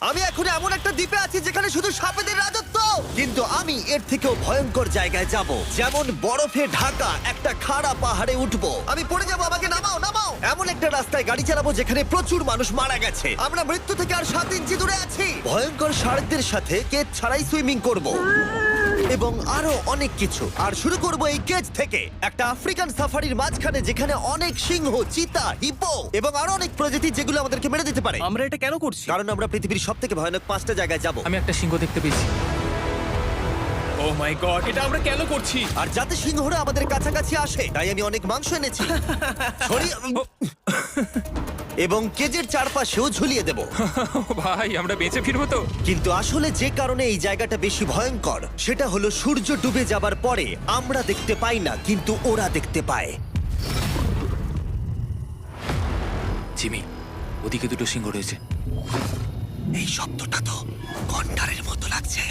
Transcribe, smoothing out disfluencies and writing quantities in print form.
আমি এখন এমন একটা দ্বীপে আছি যেখানে শুধু সাপেদের রাজত্ব, কিন্তু আমি এর থেকেও ভয়ঙ্কর জায়গায় যাব, যেমন বরফে ঢাকা একটা খাড়া পাহাড়ে উঠবো। আমি পড়ে যাবো, আমাকে নামাও নামাও। এমন একটা রাস্তায় গাড়ি চালাবো যেখানে প্রচুর মানুষ মারা গেছে। আমরা মৃত্যু থেকে আর 7 ইঞ্চি দূরে আছি। ভয়ঙ্কর শার্কদের সাথে কেজ ছাড়াই সুইমিং করব এবং আরো অনেক কিছু। আর শুরু করব এই কেজ থেকে, একটা আফ্রিকান সাফারির মাঝখানে যেখানে অনেক সিংহ, চিতা, হিপো এবং আরো অনেক প্রজাতি যেগুলো আমাদেরকে মেরে দিতে পারে। আমরা এটা কেন করছি? কারণ আমরা পৃথিবীর সব থেকে ভয়ানক 5টা জায়গায় যাব, আমি একটা সিংহ দেখতে পেয়েছি। ও মাই গড, এটা আমরা কেন করছি? আর যাতে সিংহরা আমাদের কাছাকাছি আসে তাই আমি অনেক মাংস এনেছি। এবং কেজের চারপাশেও ঝুলিয়ে দেব। ও ভাই, আমরা বেঁচে ফিরবো তো? কিন্তু আসলে যে কারণে এই জায়গাটা বেশি ভয়ঙ্কর সেটা হলো সূর্য ডুবে যাবার পরে আমরা দেখতে পাই না, কিন্তু ওরা দেখতে পায়। জিমি, ওদিকে দুটো সিংহ রয়েছে। এই শব্দটা তো কন্ডারের মতো লাগছে।